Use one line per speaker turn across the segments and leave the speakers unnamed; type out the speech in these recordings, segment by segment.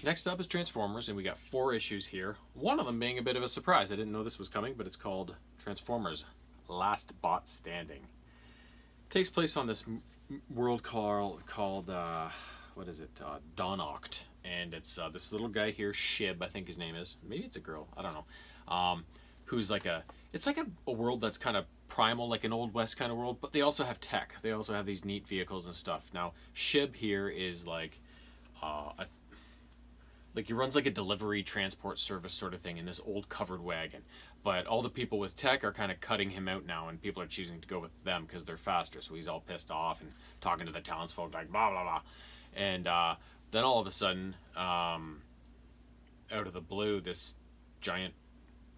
Next up is Transformers, and we got 4 issues here. One of them being a bit of a surprise. I didn't know this was coming, but it's called Transformers Last Bot Standing. It takes place on this world called what is it? Donoct. And it's this little guy here, Shib, I think his name is. Maybe it's a girl. I don't know. Who's like it's like a world that's kind of primal, like an Old West kind of world, but they also have tech. They also have these neat vehicles and stuff. Now, Shib here is like he runs like a delivery transport service sort of thing in this old covered wagon. But all the people with tech are kind of cutting him out now, and people are choosing to go with them because they're faster. So he's all pissed off and talking to the townsfolk like blah, blah, blah. And then all of a sudden, out of the blue, this giant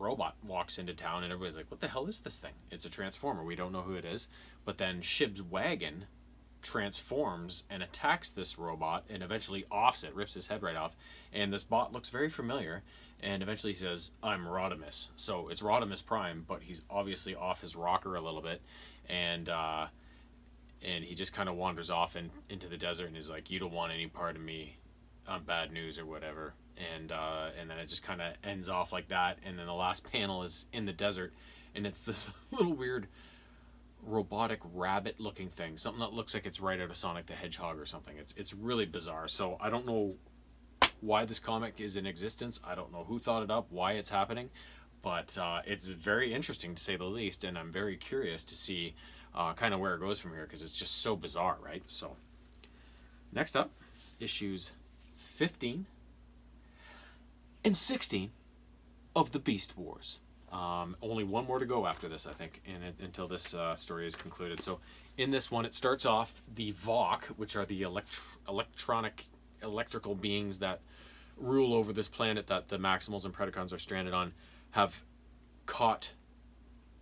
robot walks into town, and everybody's like, what the hell is this thing? It's a Transformer. We don't know who it is. But then Shib's wagon transforms and attacks this robot and eventually offs it, rips his head right off. And this bot looks very familiar, and eventually he says, I'm Rodimus. So it's Rodimus Prime, but he's obviously off his rocker a little bit, and he just kind of wanders off into the desert and is like, you don't want any part of me, I'm bad news or whatever. And then it just kind of ends off like that, and then the last panel is in the desert, and it's this little weird robotic rabbit looking thing, something that looks like it's right out of Sonic the Hedgehog or something. It's really bizarre. So I don't know why this comic is in existence. I don't know who thought it up, why it's happening, but it's very interesting to say the least, and I'm very curious to see kind of where it goes from here, because it's just so bizarre, right? So next up, issues 15 and 16 of the Beast Wars. Only one more to go after this, I think, until this story is concluded. So in this one, it starts off the Vok, which are the electrical beings that rule over this planet that the Maximals and Predacons are stranded on, have caught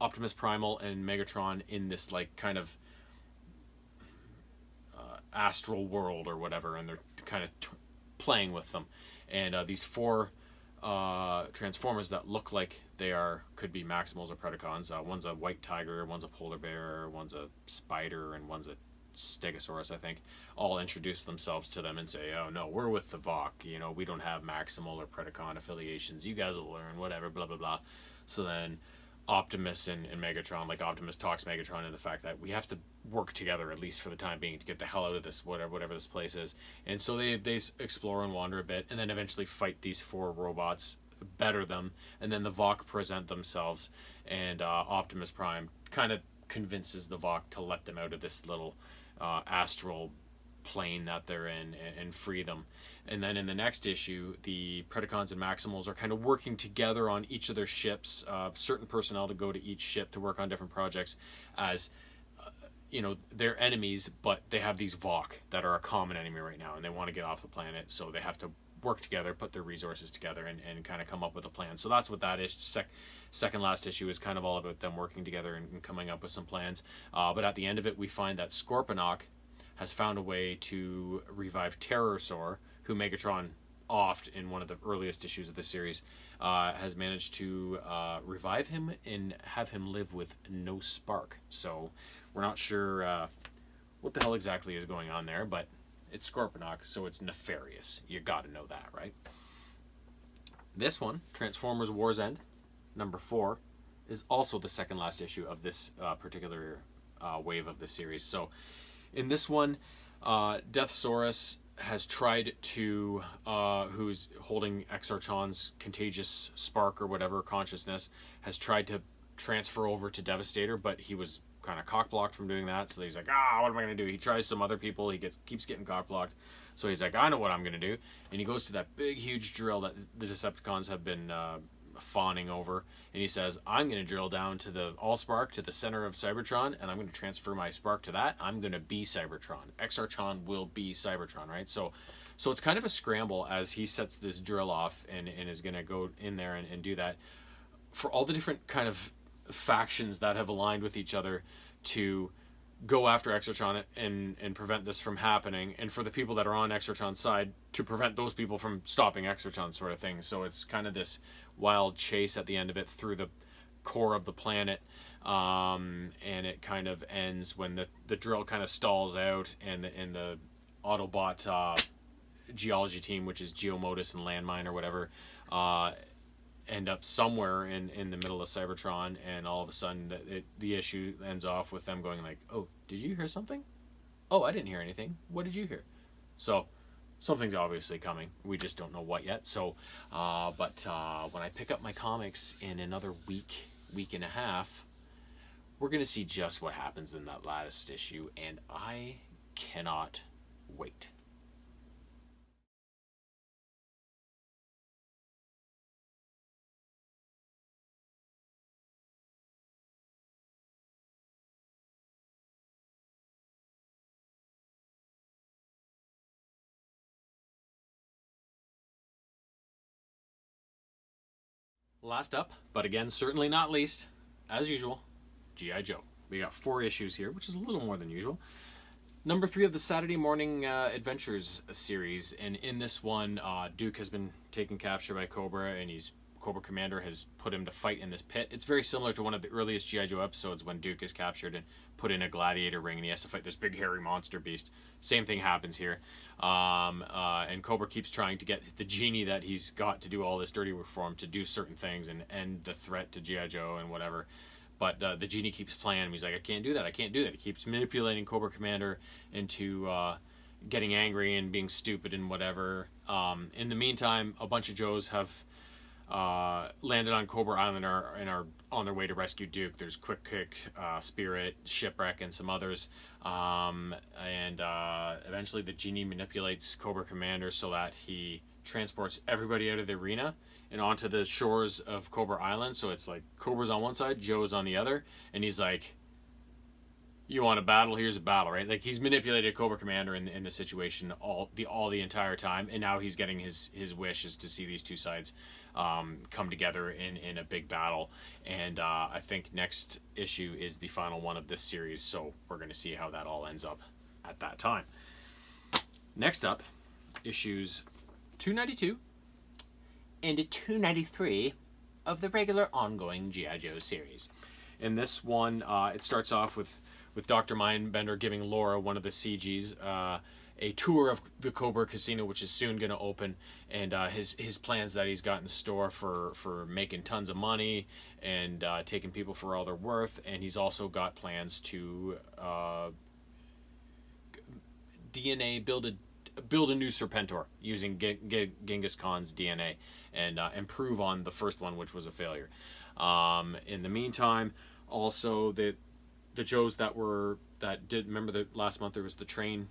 Optimus Primal and Megatron in this like kind of astral world or whatever, and they're kind of playing with them. And these 4 Transformers that look like they could be Maximals or Predacons. One's a white tiger, one's a polar bear, one's a spider, and one's a Stegosaurus, I think, all introduce themselves to them and say, oh no, we're with the Vok, we don't have Maximal or Predacon affiliations, you guys will learn, whatever, blah blah blah. So then Optimus and Megatron, like Optimus talks Megatron into the fact that we have to work together, at least for the time being, to get the hell out of this whatever this place is. And so they explore and wander a bit, and then eventually fight these 4 robots, better them, and then the Vok present themselves, and Optimus Prime kind of convinces the Vok to let them out of this little astral plane that they're in and free them. And then in the next issue, the Predacons and Maximals are kind of working together on each of their ships, certain personnel to go to each ship to work on different projects as they're enemies, but they have these Vok that are a common enemy right now, and they want to get off the planet, so they have to work together, put their resources together, and kind of come up with a plan. So that's what that is. Second last issue is kind of all about them working together and coming up with some plans. But at the end of it, we find that Scorponok has found a way to revive Terrorsaur, who Megatron offed in one of the earliest issues of the series, has managed to revive him and have him live with no spark. So we're not sure what the hell exactly is going on there, but it's Scorponok, so it's nefarious. You gotta know that, right? This one, Transformers War's End, number 4, is also the second last issue of this particular wave of the series. So in this one, Deathsaurus has tried to, who's holding Exarchon's contagious spark or whatever consciousness, has tried to transfer over to Devastator, but he was kind of cock-blocked from doing that. So he's like, what am I going to do? He tries some other people. He keeps getting cock-blocked. So he's like, I know what I'm going to do. And he goes to that big, huge drill that the Decepticons have been fawning over. And he says, I'm going to drill down to the Allspark, to the center of Cybertron, and I'm going to transfer my spark to that. I'm going to be Cybertron. Exarchon will be Cybertron, right? So it's kind of a scramble as he sets this drill off and is going to go in there and do that. For all the different kind of factions that have aligned with each other to go after Exarchon and prevent this from happening, and for the people that are on Exarchon's side to prevent those people from stopping Exarchon, sort of thing. So it's kind of this wild chase at the end of it through the core of the planet, and it kind of ends when the drill kind of stalls out and the Autobot geology team, which is Geomotus and Landmine or whatever, end up somewhere in the middle of Cybertron, and all of a sudden the issue ends off with them going like, oh, did you hear something? Oh, I didn't hear anything. What did you hear? So something's obviously coming. We just don't know what yet. So, but when I pick up my comics in another week and a half, we're going to see just what happens in that last issue, and I cannot wait. Last up, but again, certainly not least, as usual, G.I. Joe. We got 4 issues here, which is a little more than usual. Number 3 of the Saturday Morning Adventures series, and in this one, Duke has been taken capture by Cobra, and Cobra Commander has put him to fight in this pit. It's very similar to one of the earliest G.I. Joe episodes when Duke is captured and put in a gladiator ring, and he has to fight this big hairy monster beast. Same thing happens here. And Cobra keeps trying to get the genie that he's got to do all this dirty work for him to do certain things and end the threat to G.I. Joe and whatever. But the genie keeps playing him. He's like, I can't do that. I can't do that. He keeps manipulating Cobra Commander into getting angry and being stupid and whatever. In the meantime, a bunch of Joes have landed on Cobra Island and are on their way to rescue Duke. There's Quick Kick, Spirit, Shipwreck, and some others. Eventually the genie manipulates Cobra Commander so that he transports everybody out of the arena and onto the shores of Cobra Island. So it's like Cobra's on one side, Joe's on the other, and he's like, you want a battle? Here's a battle, right? Like, he's manipulated Cobra Commander in the situation all the entire time, and now he's getting his wish is to see these two sides come together in a big battle. And I think next issue is the final one of this series, so we're going to see how that all ends up at that time. Next up, issues 292 and 293 of the regular ongoing G.I. Joe series. In this one, it starts off with Dr. Mindbender giving Laura, one of the CGs, a tour of the Cobra Casino, which is soon going to open, and his plans that he's got in store for making tons of money and taking people for all they're worth. And he's also got plans to DNA build a new Serpentor using Genghis Khan's DNA and improve on the first one, which was a failure. In the meantime, also the Joes that did, remember the last month there was the train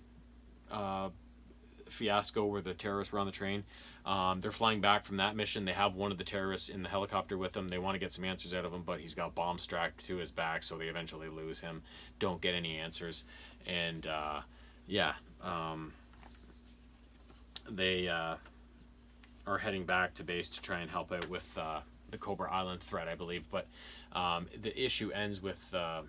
fiasco where the terrorists were on the train. They're flying back from that mission. They have one of the terrorists in the helicopter with them. They want to get some answers out of him, but he's got bombs strapped to his back, so they eventually lose him. Don't get any answers. And they are heading back to base to try and help out with the Cobra Island threat, I believe. But the issue ends with a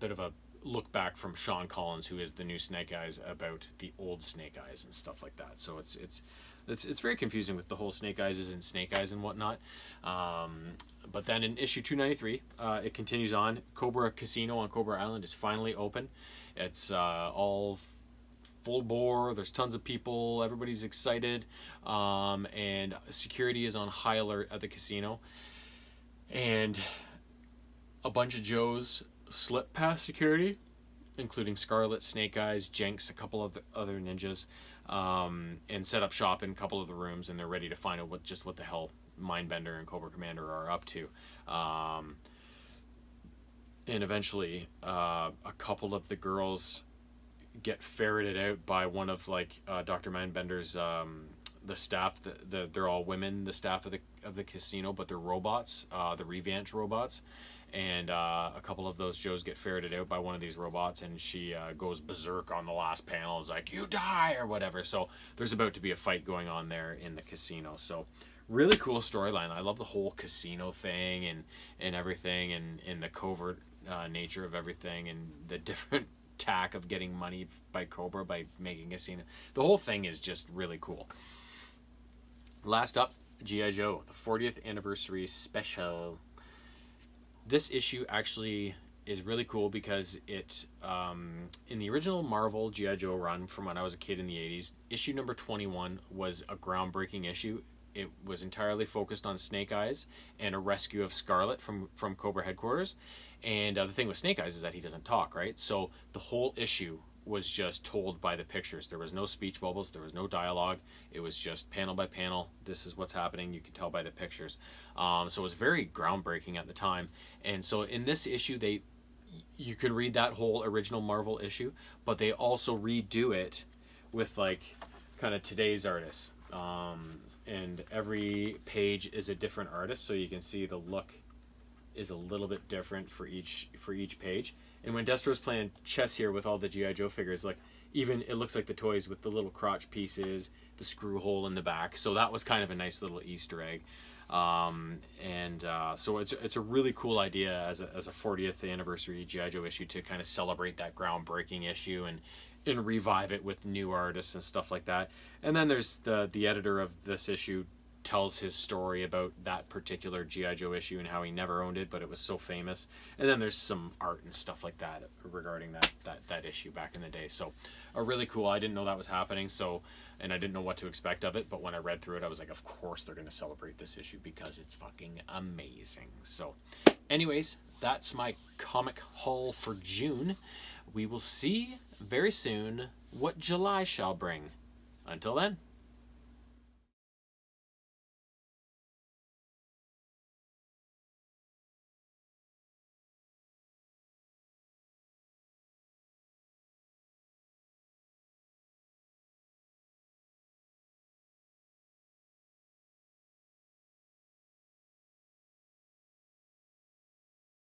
bit of a look back from Sean Collins, who is the new Snake Eyes, about the old Snake Eyes and stuff like that. So it's very confusing with the whole Snake Eyes isn't Snake Eyes and whatnot. But then in issue 293, it continues on. Cobra Casino on Cobra Island is finally open. It's all full bore. There's tons of people. Everybody's excited. And security is on high alert at the casino. And a bunch of Joes slip past security, including Scarlet, Snake Eyes, Jenks, a couple of the other ninjas, and set up shop in a couple of the rooms, and they're ready to find out what the hell Mindbender and Cobra Commander are up to. And eventually, a couple of the girls get ferreted out by one of Dr. Mindbender's the staff. They're all women, the staff of the casino, but they're robots, the Revanche robots. And a couple of those Joes get ferreted out by one of these robots, and she goes berserk on the last panel. Is like, you die, or whatever. So there's about to be a fight going on there in the casino. So really cool storyline. I love the whole casino thing and everything, and the covert nature of everything, and the different tack of getting money by Cobra by making a casino. The whole thing is just really cool. Last up, G.I. Joe, the 40th anniversary special. This issue actually is really cool because it, in the original Marvel G.I. Joe run from when I was a kid in the 80s, issue number 21 was a groundbreaking issue. It was entirely focused on Snake Eyes and a rescue of Scarlet from Cobra headquarters. And the thing with Snake Eyes is that he doesn't talk, right? So the whole issue was just told by the pictures. There was no speech bubbles. There was no dialogue. It was just panel by panel. This is what's happening. You could tell by the pictures. So it was very groundbreaking at the time. And so in this issue, you can read that whole original Marvel issue, but they also redo it with like kind of today's artists. And every page is a different artist, so you can see the look is a little bit different for each page. And when Destro's playing chess here with all the G.I. Joe figures, like even it looks like the toys with the little crotch pieces, the screw hole in the back. So that was kind of a nice little Easter egg. So it's a really cool idea as a 40th anniversary G.I. Joe issue to kind of celebrate that groundbreaking issue and revive it with new artists and stuff like that. And then there's the editor of this issue tells his story about that particular G.I. Joe issue and how he never owned it, but it was so famous. And then there's some art and stuff like that regarding that issue back in the day. So really cool. I didn't know that was happening, and I didn't know what to expect of it, but when I read through it, I was like, of course they're going to celebrate this issue because it's fucking amazing. So anyways, that's my comic haul for June. We will see very soon what July shall bring. Until then.